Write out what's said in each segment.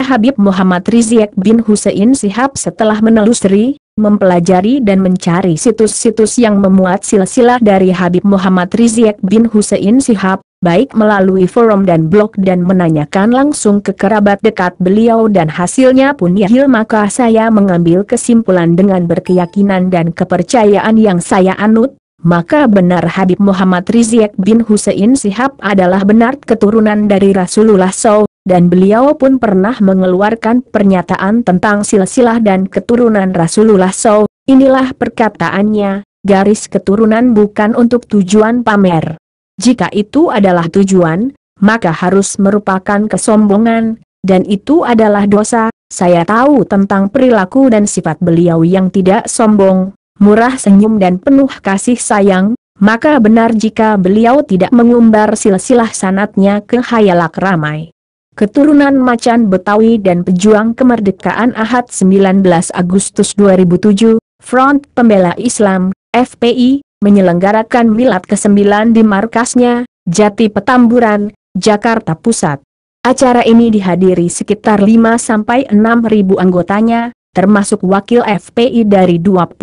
Habib Muhammad Rizik bin Hussein Shihab setelah menelusuri, mempelajari dan mencari situs-situs yang memuat silsilah dari Habib Muhammad Rizik bin Hussein Shihab, baik melalui forum dan blog dan menanyakan langsung ke kerabat dekat beliau dan hasilnya pun nihil, maka saya mengambil kesimpulan dengan berkeyakinan dan kepercayaan yang saya anut, maka benar Habib Muhammad Rizik bin Hussein Shihab adalah benar keturunan dari Rasulullah SAW. Dan beliau pun pernah mengeluarkan pernyataan tentang silsilah dan keturunan Rasulullah SAW. Inilah perkataannya, garis keturunan bukan untuk tujuan pamer. Jika itu adalah tujuan, maka harus merupakan kesombongan, dan itu adalah dosa. Saya tahu tentang perilaku dan sifat beliau yang tidak sombong, murah senyum dan penuh kasih sayang, maka benar jika beliau tidak mengumbar silsilah sanadnya ke khayalak ramai. Keturunan macan Betawi dan pejuang kemerdekaan Ahad 19 Agustus 2007, Front Pembela Islam, FPI, menyelenggarakan milad ke-9 di markasnya, Jati Petamburan, Jakarta Pusat. Acara ini dihadiri sekitar 5-6 ribu anggotanya, termasuk wakil FPI dari 25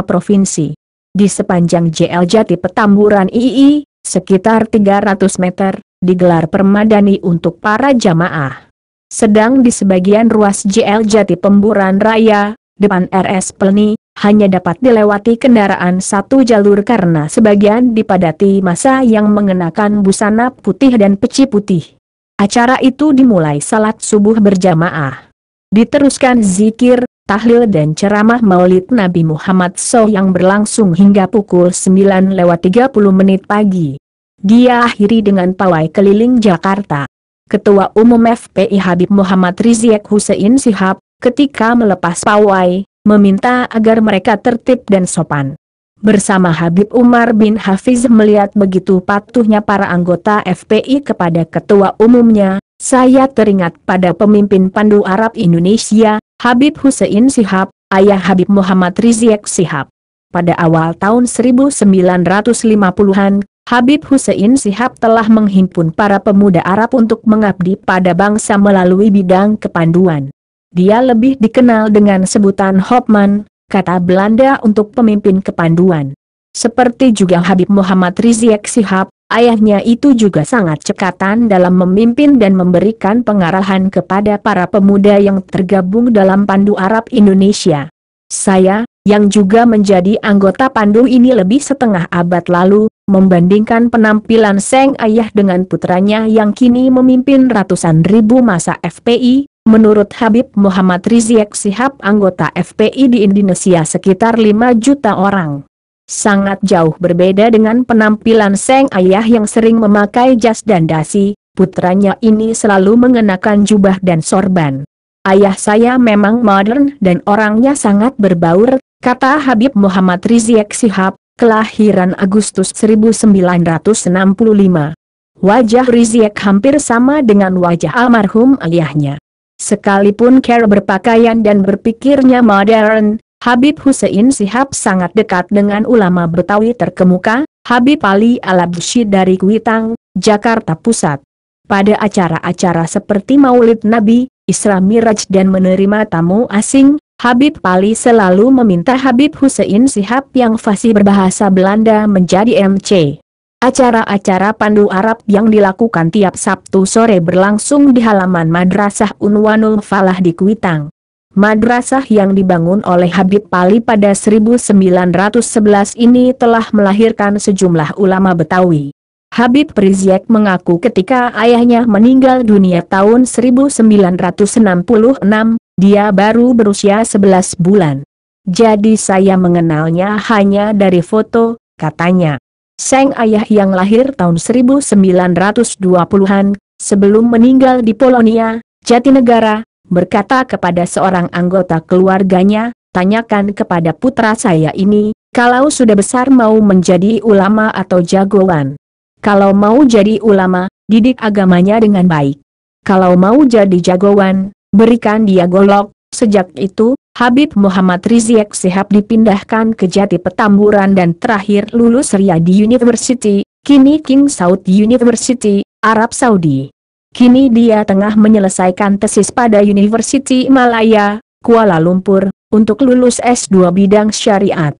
provinsi. Di sepanjang JL Jati Petamburan II, sekitar 300 meter, digelar permadani untuk para jamaah. Sedang di sebagian ruas JL Jati Pemburan Raya, depan RS Pelni, hanya dapat dilewati kendaraan satu jalur karena sebagian dipadati massa yang mengenakan busana putih dan peci putih. Acara itu dimulai salat subuh berjamaah. Diteruskan zikir, tahlil dan ceramah Maulid Nabi Muhammad SAW yang berlangsung hingga pukul 9:30 pagi. Dia akhiri dengan pawai keliling Jakarta. Ketua Umum FPI Habib Muhammad Rizik Hussein Shihab, ketika melepas pawai, meminta agar mereka tertib dan sopan. Bersama Habib Umar bin Hafiz melihat begitu patuhnya para anggota FPI kepada ketua umumnya, saya teringat pada pemimpin Pandu Arab Indonesia, Habib Hussein Shihab, ayah Habib Muhammad Rizik Shihab. Pada awal tahun 1950-an, Habib Hussein Shihab telah menghimpun para pemuda Arab untuk mengabdi pada bangsa melalui bidang kepanduan. Dia lebih dikenal dengan sebutan Hopman, kata Belanda untuk pemimpin kepanduan. Seperti juga Habib Muhammad Rizik Shihab, ayahnya itu juga sangat cekatan dalam memimpin dan memberikan pengarahan kepada para pemuda yang tergabung dalam Pandu Arab Indonesia. Saya, yang juga menjadi anggota Pandu ini lebih setengah abad lalu, membandingkan penampilan sang ayah dengan putranya yang kini memimpin ratusan ribu massa FPI, menurut Habib Muhammad Rizik Shihab anggota FPI di Indonesia sekitar 5 juta orang. Sangat jauh berbeda dengan penampilan sang ayah yang sering memakai jas dan dasi, putranya ini selalu mengenakan jubah dan sorban. Ayah saya memang modern dan orangnya sangat berbaur, kata Habib Muhammad Rizik Shihab, kelahiran Agustus 1965. Wajah Rizik hampir sama dengan wajah almarhum ayahnya. Sekalipun cara berpakaian dan berpikirnya modern, Habib Hussein Shihab sangat dekat dengan ulama Betawi terkemuka, Habib Ali Al-Absyi dari Kuitang, Jakarta Pusat. Pada acara-acara seperti Maulid Nabi, Isra Miraj dan menerima tamu asing, Habib Ali selalu meminta Habib Hussein Shihab yang fasih berbahasa Belanda menjadi MC. Acara-acara Pandu Arab yang dilakukan tiap Sabtu sore berlangsung di halaman Madrasah Unwanul Falah di Kuitang. Madrasah yang dibangun oleh Habib Ali pada 1911 ini telah melahirkan sejumlah ulama Betawi. Habib Rizik mengaku ketika ayahnya meninggal dunia tahun 1966, dia baru berusia 11 bulan. Jadi saya mengenalnya hanya dari foto, katanya. Sang ayah yang lahir tahun 1920-an, sebelum meninggal di Polonia, Jatinegara, berkata kepada seorang anggota keluarganya, tanyakan kepada putra saya ini, kalau sudah besar mau menjadi ulama atau jagoan. Kalau mau jadi ulama, didik agamanya dengan baik. Kalau mau jadi jagoan, berikan dia golok. Sejak itu, Habib Muhammad Rizik Shihab dipindahkan ke Jati Petamburan dan terakhir lulus Riyadh University, kini King Saud University, Arab Saudi. Kini dia tengah menyelesaikan tesis pada University Malaya, Kuala Lumpur, untuk lulus S2 bidang syariat.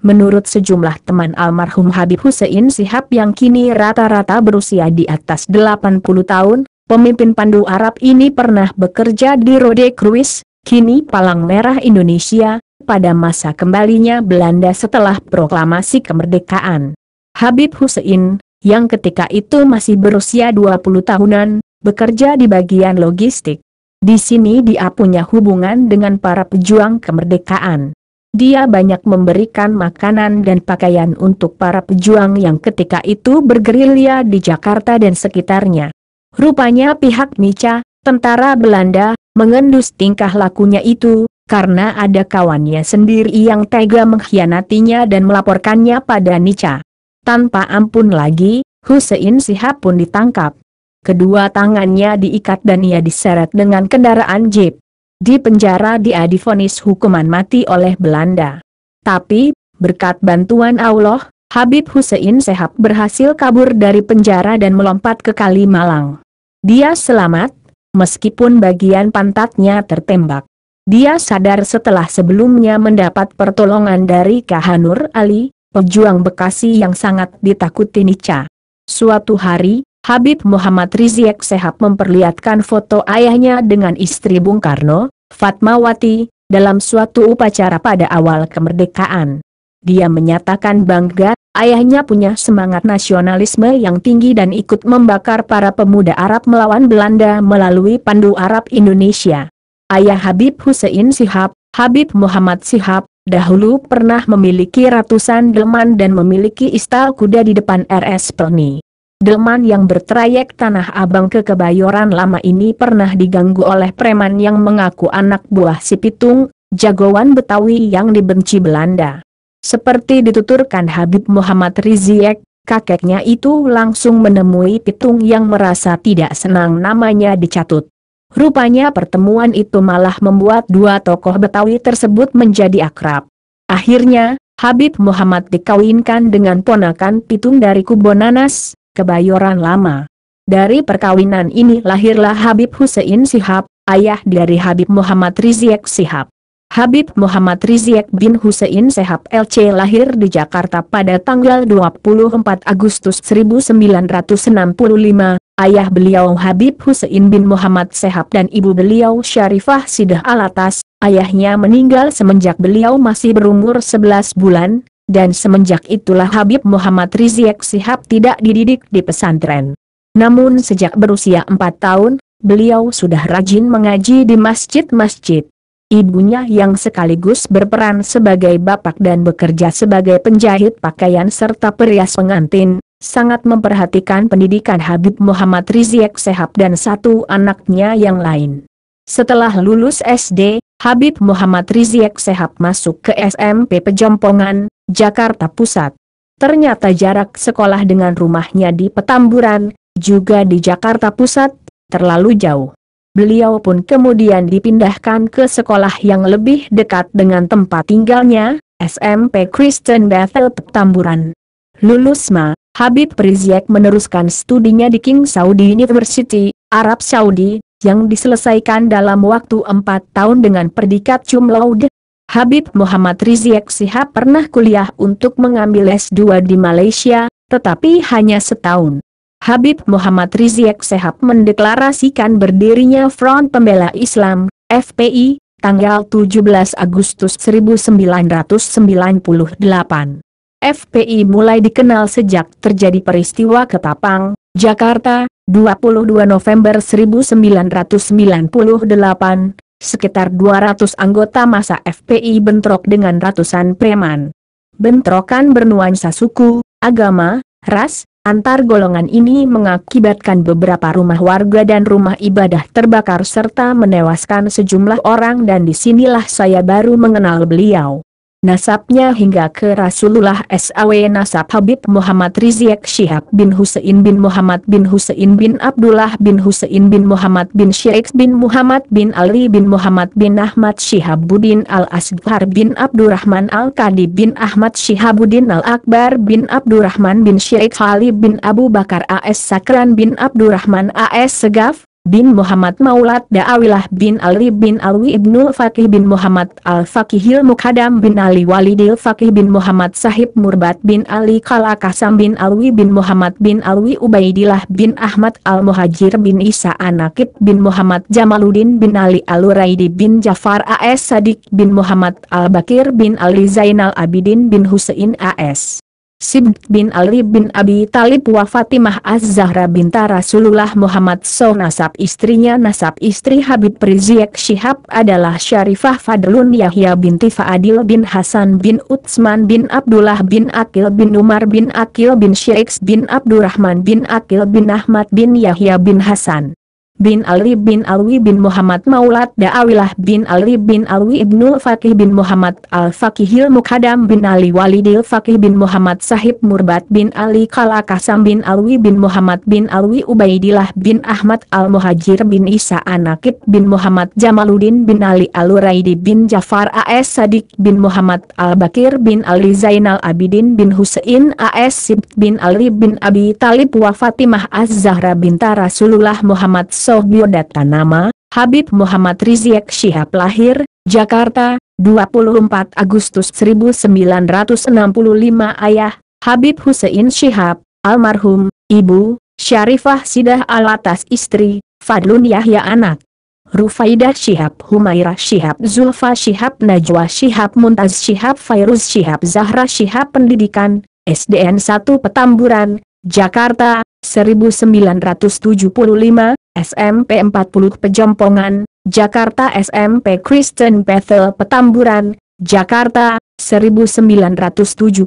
Menurut sejumlah teman almarhum Habib Hussein Shihab yang kini rata-rata berusia di atas 80 tahun, pemimpin Pandu Arab ini pernah bekerja di Rode Cruise, kini Palang Merah Indonesia, pada masa kembalinya Belanda setelah proklamasi kemerdekaan. Habib Hussein, yang ketika itu masih berusia 20 tahunan, bekerja di bagian logistik. Di sini dia punya hubungan dengan para pejuang kemerdekaan. Dia banyak memberikan makanan dan pakaian untuk para pejuang yang ketika itu bergerilya di Jakarta dan sekitarnya. Rupanya pihak Nica, tentara Belanda, mengendus tingkah lakunya itu, karena ada kawannya sendiri yang tega mengkhianatinya dan melaporkannya pada Nica. Tanpa ampun lagi, Hussein Shihab pun ditangkap. Kedua tangannya diikat dan ia diseret dengan kendaraan jeep. Di penjara dia divonis hukuman mati oleh Belanda. Tapi, berkat bantuan Allah, Habib Hussein Shihab berhasil kabur dari penjara dan melompat ke Kali Malang. Dia selamat, meskipun bagian pantatnya tertembak. Dia sadar setelah sebelumnya mendapat pertolongan dari Kh. Nur Ali, pejuang Bekasi yang sangat ditakuti Nica. Suatu hari, Habib Muhammad Rizik Shihab memperlihatkan foto ayahnya dengan istri Bung Karno, Fatmawati, dalam suatu upacara pada awal kemerdekaan. Dia menyatakan bangga, ayahnya punya semangat nasionalisme yang tinggi dan ikut membakar para pemuda Arab melawan Belanda melalui Pandu Arab Indonesia. Ayah Habib Hussein Shihab, Habib Muhammad Shihab, dahulu pernah memiliki ratusan delman dan memiliki istal kuda di depan RS Pelni. Delman yang bertrayek Tanah Abang ke Kebayoran Lama ini pernah diganggu oleh preman yang mengaku anak buah si Pitung, jagoan Betawi yang dibenci Belanda. Seperti dituturkan Habib Muhammad Rizik, kakeknya itu langsung menemui Pitung yang merasa tidak senang namanya dicatut. Rupanya pertemuan itu malah membuat dua tokoh Betawi tersebut menjadi akrab. Akhirnya, Habib Muhammad dikawinkan dengan ponakan Pitung dari Kubonanas, Kebayoran Lama. Dari perkawinan ini lahirlah Habib Hussein Shihab, ayah dari Habib Muhammad Rizik Shihab. Habib Muhammad Rizik bin Hussein Shihab LC lahir di Jakarta pada tanggal 24 Agustus 1965. Ayah beliau Habib Hussein bin Muhammad Shihab dan ibu beliau Syarifah Sidah Alatas. Ayahnya meninggal semenjak beliau masih berumur 11 bulan. Dan semenjak itulah Habib Muhammad Rizik Shihab tidak dididik di pesantren. Namun sejak berusia 4 tahun, beliau sudah rajin mengaji di masjid-masjid. Ibunya yang sekaligus berperan sebagai bapak dan bekerja sebagai penjahit pakaian serta perias pengantin, sangat memperhatikan pendidikan Habib Muhammad Rizik Shihab dan satu anaknya yang lain. Setelah lulus SD, Habib Muhammad Rizik Shihab masuk ke SMP Pejompongan, Jakarta Pusat. Ternyata jarak sekolah dengan rumahnya di Petamburan, juga di Jakarta Pusat, terlalu jauh. Beliau pun kemudian dipindahkan ke sekolah yang lebih dekat dengan tempat tinggalnya, SMP Kristen Bethel Petamburan. Lulus SMA, Habib Rizik meneruskan studinya di King Saudi University, Arab Saudi, yang diselesaikan dalam waktu 4 tahun dengan predikat cum laude. Habib Muhammad Rizik Shihab pernah kuliah untuk mengambil S2 di Malaysia, tetapi hanya setahun. Habib Muhammad Rizik Shihab mendeklarasikan berdirinya Front Pembela Islam, FPI, tanggal 17 Agustus 1998. FPI mulai dikenal sejak terjadi peristiwa Ketapang, Jakarta, 22 November 1998. Sekitar 200 anggota massa FPI bentrok dengan ratusan preman. Bentrokan bernuansa suku, agama, ras, antar golongan ini mengakibatkan beberapa rumah warga dan rumah ibadah terbakar serta menewaskan sejumlah orang dan disinilah saya baru mengenal beliau. Nasabnya hingga ke Rasulullah SAW. Nasab Habib Muhammad Rizik Shihab bin Hussein bin Muhammad bin Hussein bin Abdullah bin Hussein bin Muhammad bin Syekh bin Muhammad bin Ali bin Muhammad bin Ahmad Shihabuddin Al-Asghar bin Abdurrahman Al-Qadi bin Ahmad Shihabuddin Al-Akbar bin Abdurrahman bin Syekh Ali bin Abu Bakar A.S. Sakran bin Abdurrahman A.S. Segaf, bin Muhammad Maulad Da'awilah bin Ali bin Alwi Ibnul Faqih bin Muhammad Al-Faqihil Mukhadam bin Ali Walidil Faqih bin Muhammad Sahib Murbat bin Ali Kalakasam bin Alwi bin Muhammad bin Alwi Ubaidillah bin Ahmad Al-Muhajir bin Isa Anakib bin Muhammad Jamaluddin bin Ali Al-Uraidi bin Jafar A.S. Sadiq bin Muhammad Al-Bakir bin Ali Zainal Abidin bin Husain A.S. Sibd bin Ali bin Abi Talib wa Fatimah Az-Zahra binta Rasulullah Muhammad Nasab istrinya nasab istri Habib Rizik Syihab adalah Syarifah Fadlun Yahya binti Fadil bin Hasan bin Utsman bin Abdullah bin Akil bin Umar bin Akil bin Syiks bin Abdurrahman bin Akil bin Ahmad bin Yahya bin Hasan bin Ali bin Alwi bin Muhammad Maulad Da'awilah bin Ali bin Alwi Ibnul Faqih bin Muhammad Al-Faqihil Mukhadam bin Ali Walidil Faqih bin Muhammad Sahib Murbat bin Ali Kalakasam bin Alwi bin Muhammad bin Alwi Ubaidillah bin Ahmad Al-Muhajir bin Isa Anakib bin Muhammad Jamaluddin bin Ali Al-Uraidi bin Jafar A.S. Sadiq bin Muhammad Al-Bakir bin Ali Zainal Abidin bin Husain A.S. Sibd bin Ali bin Abi Talib wa Fatimah Az-Zahra binta Rasulullah Muhammad Biodata nama, Habib Muhammad Rizik Syihab lahir, Jakarta, 24 Agustus 1965 ayah, Habib Husain Syihab, almarhum, ibu, Syarifah Sidah Alatas istri, Fadlun Yahya anak. Rufaidah Syihab, Humairah Syihab, Zulfa Syihab, Najwa Syihab, Muntaz Syihab, Fairuz Syihab, Zahra Syihab. Pendidikan, SDN 1 Petamburan, Jakarta, 1975, SMP 40 Pejompongan, Jakarta SMP Kristen Bethel Petamburan, Jakarta, 1979,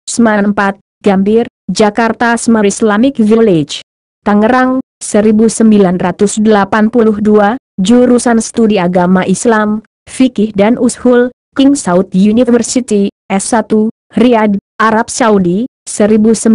Seman 4, Gambir, Jakarta Smar Islamic Village, Tangerang, 1982, jurusan Studi Agama Islam, Fikih dan Ushul, King Saud University, S1, Riyadh, Arab Saudi, 1990,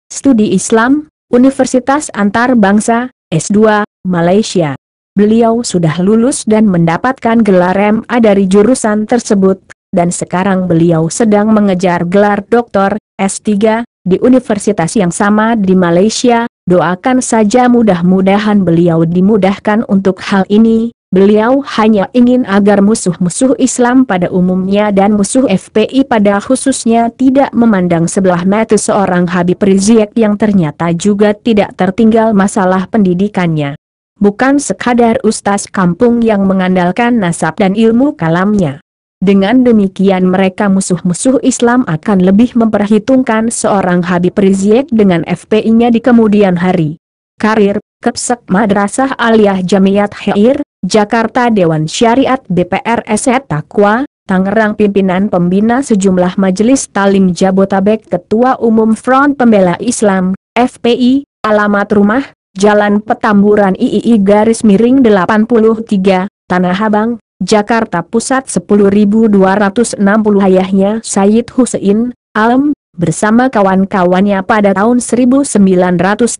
Studi Islam, Universitas Antarbangsa, S2, Malaysia. Beliau sudah lulus dan mendapatkan gelar MA dari jurusan tersebut, dan sekarang beliau sedang mengejar gelar doktor, S3, di universitas yang sama di Malaysia. Doakan saja mudah-mudahan beliau dimudahkan untuk hal ini. Beliau hanya ingin agar musuh-musuh Islam pada umumnya dan musuh FPI pada khususnya tidak memandang sebelah mata seorang Habib Rizik yang ternyata juga tidak tertinggal masalah pendidikannya. Bukan sekadar ustaz kampung yang mengandalkan nasab dan ilmu kalamnya. Dengan demikian mereka musuh-musuh Islam akan lebih memperhitungkan seorang Habib Rizik dengan FPI-nya di kemudian hari. Karir, Kepsek Madrasah Aliyah Jamiat Khair, Jakarta Dewan Syariat DPR SE Takwa, Tangerang Pimpinan Pembina sejumlah Majelis Talim Jabotabek Ketua Umum Front Pembela Islam, FPI, alamat rumah, Jalan Petamburan III-83, Tanah Abang, Jakarta Pusat 10.260. Ayahnya Sayyid Husain, Alem, bersama kawan-kawannya pada tahun 1937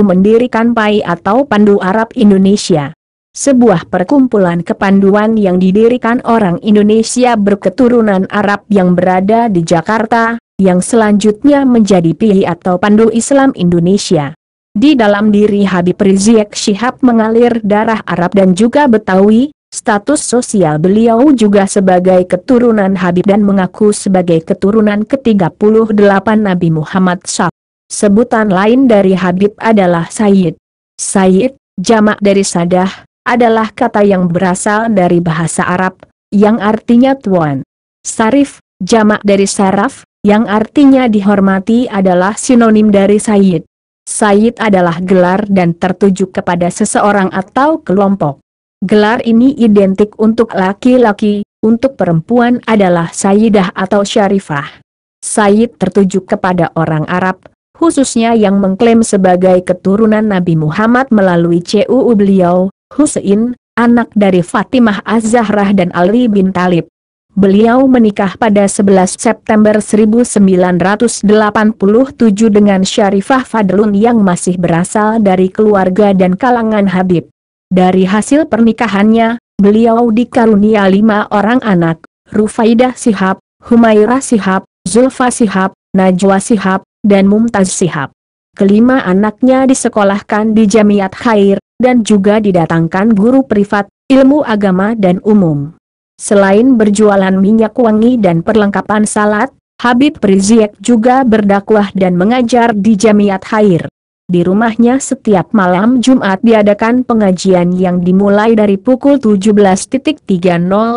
mendirikan PAI atau Pandu Arab Indonesia. Sebuah perkumpulan kepanduan yang didirikan orang Indonesia berketurunan Arab yang berada di Jakarta, yang selanjutnya menjadi PAI atau Pandu Islam Indonesia. Di dalam diri Habib Rizik Syihab mengalir darah Arab dan juga Betawi. Status sosial beliau juga sebagai keturunan Habib dan mengaku sebagai keturunan ke-38 Nabi Muhammad SAW. Sebutan lain dari Habib adalah Sayyid. Sayyid, jamak dari Sadah, adalah kata yang berasal dari bahasa Arab, yang artinya tuan. Sarif, jamak dari Saraf, yang artinya dihormati adalah sinonim dari Sayyid. Sayyid adalah gelar dan tertuju kepada seseorang atau kelompok. Gelar ini identik untuk laki-laki, untuk perempuan adalah Sayyidah atau Syarifah. Sayyid tertuju kepada orang Arab, khususnya yang mengklaim sebagai keturunan Nabi Muhammad melalui CUU beliau, Husain, anak dari Fatimah Az-Zahrah dan Ali bin Talib. Beliau menikah pada 11 September 1987 dengan Syarifah Fadlun yang masih berasal dari keluarga dan kalangan Habib. Dari hasil pernikahannya, beliau dikarunia 5 orang anak, Rufaidah Syihab, Humairah Syihab, Zulfa Syihab, Najwa Syihab, dan Mumtaz Syihab. Kelima anaknya disekolahkan di Jamiat Khair, dan juga didatangkan guru privat, ilmu agama dan umum. Selain berjualan minyak wangi dan perlengkapan salat, Habib Rizik juga berdakwah dan mengajar di Jamiat Khair. Di rumahnya setiap malam Jumat diadakan pengajian yang dimulai dari pukul 17.30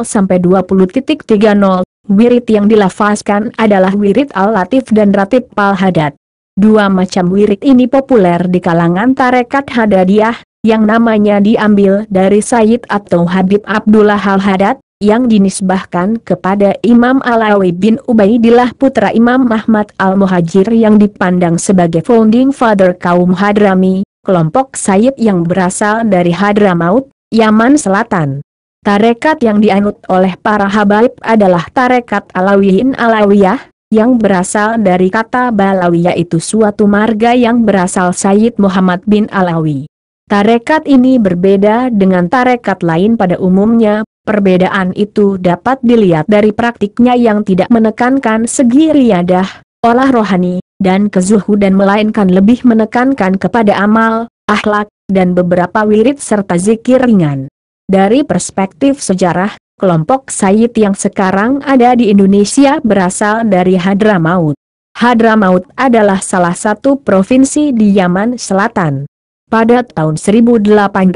sampai 20.30. Wirid yang dilafazkan adalah wirid Al-Latif dan Ratib Al-Hadad. Dua macam wirid ini populer di kalangan tarekat Hadadiyah, yang namanya diambil dari Sayyid atau Habib Abdullah Al-Hadad, yang dinisbahkan kepada Imam Alawi bin Ubaidillah putra Imam Ahmad Al-Muhajir yang dipandang sebagai founding father kaum Hadrami, kelompok Sayyid yang berasal dari Hadramaut, Yaman Selatan. Tarekat yang dianut oleh para habaib adalah tarekat Alawiyin Alawiyah, yang berasal dari kata Balawi yaitu suatu marga yang berasal Sayyid Muhammad bin Alawi. Tarekat ini berbeda dengan tarekat lain pada umumnya. Perbedaan itu dapat dilihat dari praktiknya yang tidak menekankan segi riyadah, olah rohani, dan kezuhudan melainkan lebih menekankan kepada amal, akhlak, dan beberapa wirid serta zikir ringan. Dari perspektif sejarah, kelompok Sayyid yang sekarang ada di Indonesia berasal dari Hadramaut. Hadramaut adalah salah satu provinsi di Yaman Selatan. Pada tahun 1885,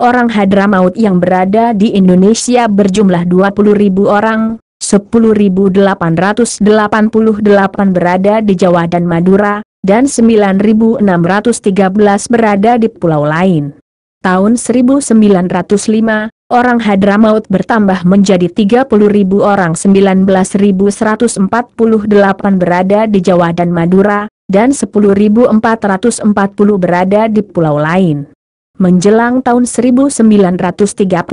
orang Hadramaut yang berada di Indonesia berjumlah 20.000 orang, 10.888 berada di Jawa dan Madura, dan 9.613 berada di pulau lain. Tahun 1905, orang Hadramaut bertambah menjadi 30.000 orang, 19.148 berada di Jawa dan Madura, dan 10.440 berada di pulau lain. Menjelang tahun 1934,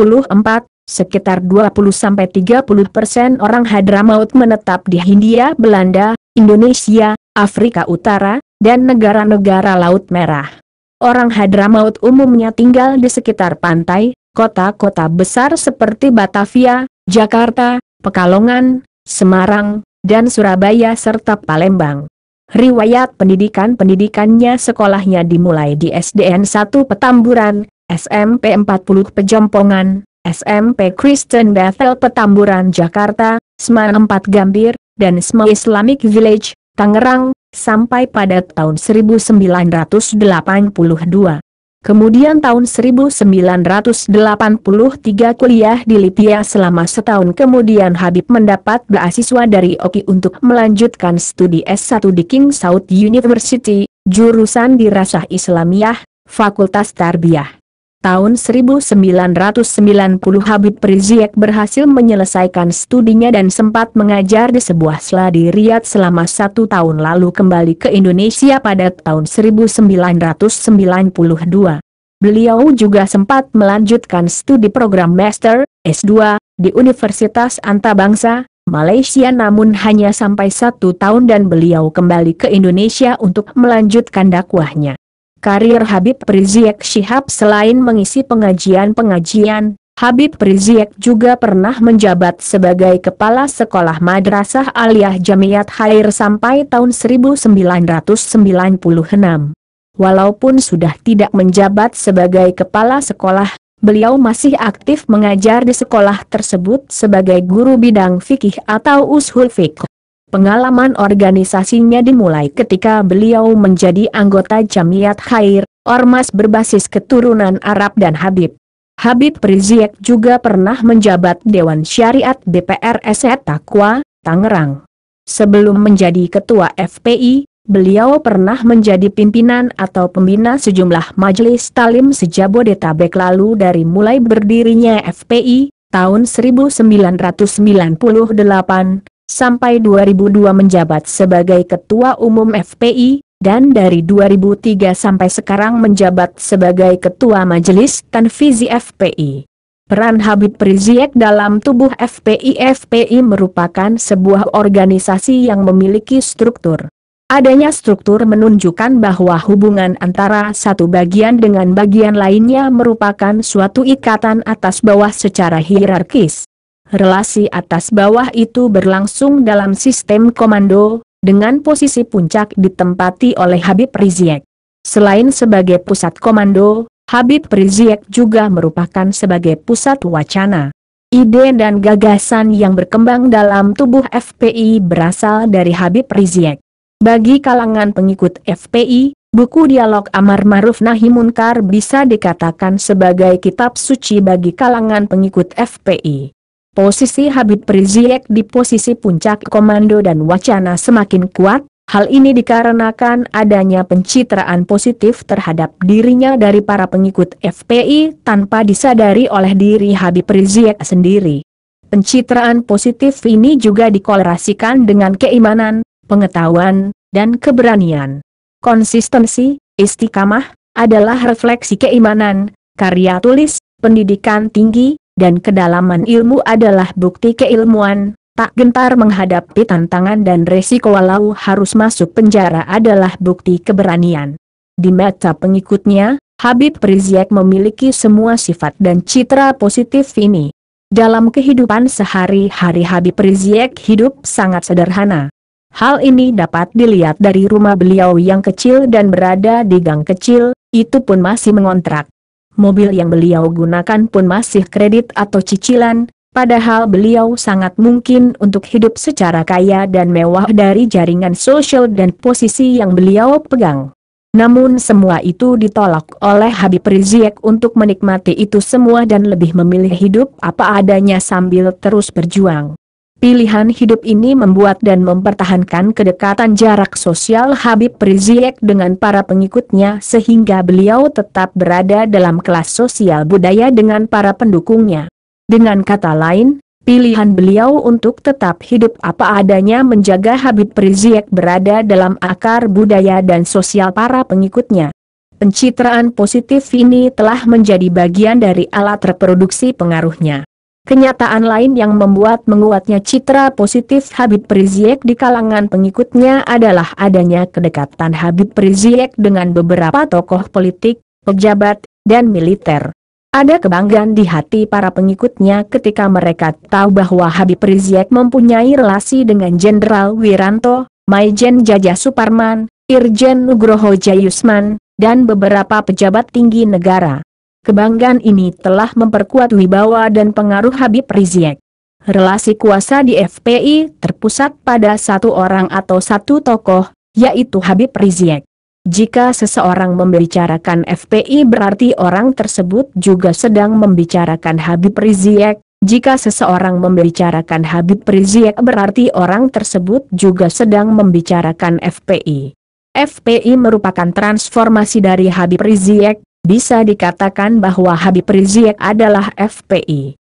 sekitar 20-30% orang Hadramaut menetap di Hindia Belanda, Indonesia, Afrika Utara, dan negara-negara Laut Merah. Orang Hadramaut umumnya tinggal di sekitar pantai, kota-kota besar seperti Batavia, Jakarta, Pekalongan, Semarang, dan Surabaya serta Palembang. Riwayat pendidikannya sekolahnya dimulai di SDN 1 Petamburan, SMP 40 Pejompongan, SMP Kristen Bethel Petamburan Jakarta, SMA 4 Gambir, dan SMA Islamic Village, Tangerang, sampai pada tahun 1982. Kemudian tahun 1983 kuliah di Libya selama setahun, kemudian Habib mendapat beasiswa dari OKI untuk melanjutkan studi S1 di King Saud University, jurusan Dirasah Islamiyah, Fakultas Tarbiyah. Tahun 1990 Habib Rizik berhasil menyelesaikan studinya dan sempat mengajar di sebuah SLA di Riyadh selama 1 tahun, lalu kembali ke Indonesia pada tahun 1992. Beliau juga sempat melanjutkan studi program Master, S2, di Universitas Antabangsa, Malaysia, namun hanya sampai 1 tahun dan beliau kembali ke Indonesia untuk melanjutkan dakwahnya. Karir Habib Rizik Syihab selain mengisi pengajian-pengajian, Habib Rizik juga pernah menjabat sebagai Kepala Sekolah Madrasah Aliyah Jamiat Khair sampai tahun 1996. Walaupun sudah tidak menjabat sebagai Kepala Sekolah, beliau masih aktif mengajar di sekolah tersebut sebagai guru bidang fikih atau ushul fiqh. Pengalaman organisasinya dimulai ketika beliau menjadi anggota Jamiat Khair, ormas berbasis keturunan Arab dan Habib. Habib Rizik juga pernah menjabat Dewan Syariat DPR SE Taqwa, Tangerang. Sebelum menjadi ketua FPI, beliau pernah menjadi pimpinan atau pembina sejumlah majelis talim se-Jabodetabek. Lalu dari mulai berdirinya FPI, tahun 1998, sampai 2002 menjabat sebagai Ketua Umum FPI, dan dari 2003 sampai sekarang menjabat sebagai Ketua Majelis Tanfizi FPI. Peran Habib Rizik dalam tubuh FPI merupakan sebuah organisasi yang memiliki struktur. Adanya struktur menunjukkan bahwa hubungan antara satu bagian dengan bagian lainnya merupakan suatu ikatan atas bawah secara hierarkis. Relasi atas bawah itu berlangsung dalam sistem komando, dengan posisi puncak ditempati oleh Habib Rizik. Selain sebagai pusat komando, Habib Rizik juga merupakan sebagai pusat wacana. Ide dan gagasan yang berkembang dalam tubuh FPI berasal dari Habib Rizik. Bagi kalangan pengikut FPI, buku Dialog Amar Ma'ruf Nahi Munkar bisa dikatakan sebagai kitab suci bagi kalangan pengikut FPI. Posisi Habib Rizik di posisi puncak komando dan wacana semakin kuat. Hal ini dikarenakan adanya pencitraan positif terhadap dirinya dari para pengikut FPI tanpa disadari oleh diri Habib Rizik sendiri. Pencitraan positif ini juga dikolerasikan dengan keimanan, pengetahuan, dan keberanian. Konsistensi, istiqamah, adalah refleksi keimanan, karya tulis, pendidikan tinggi, dan kedalaman ilmu adalah bukti keilmuan. Tak gentar menghadapi tantangan dan resiko walau harus masuk penjara adalah bukti keberanian. Di mata pengikutnya, Habib Rizik memiliki semua sifat dan citra positif ini. Dalam kehidupan sehari-hari Habib Rizik hidup sangat sederhana. Hal ini dapat dilihat dari rumah beliau yang kecil dan berada di gang kecil, itu pun masih mengontrak. Mobil yang beliau gunakan pun masih kredit atau cicilan. Padahal beliau sangat mungkin untuk hidup secara kaya dan mewah dari jaringan sosial dan posisi yang beliau pegang. Namun semua itu ditolak oleh Habib Rizik untuk menikmati itu semua dan lebih memilih hidup apa adanya sambil terus berjuang. Pilihan hidup ini membuat dan mempertahankan kedekatan jarak sosial Habib Rizik dengan para pengikutnya sehingga beliau tetap berada dalam kelas sosial budaya dengan para pendukungnya. Dengan kata lain, pilihan beliau untuk tetap hidup apa adanya menjaga Habib Rizik berada dalam akar budaya dan sosial para pengikutnya. Pencitraan positif ini telah menjadi bagian dari alat reproduksi pengaruhnya. Kenyataan lain yang membuat menguatnya citra positif Habib Rizik di kalangan pengikutnya adalah adanya kedekatan Habib Rizik dengan beberapa tokoh politik, pejabat, dan militer. Ada kebanggaan di hati para pengikutnya ketika mereka tahu bahwa Habib Rizik mempunyai relasi dengan Jenderal Wiranto, Maijen Jaja Suparman, Irjen Nugroho Jayusman, dan beberapa pejabat tinggi negara. Kebanggaan ini telah memperkuat wibawa dan pengaruh Habib Rizik. Relasi kuasa di FPI terpusat pada satu orang atau satu tokoh, yaitu Habib Rizik. Jika seseorang membicarakan FPI berarti orang tersebut juga sedang membicarakan Habib Rizik. Jika seseorang membicarakan Habib Rizik berarti orang tersebut juga sedang membicarakan FPI. FPI merupakan transformasi dari Habib Rizik, bisa dikatakan bahwa Habib Rizik adalah FPI.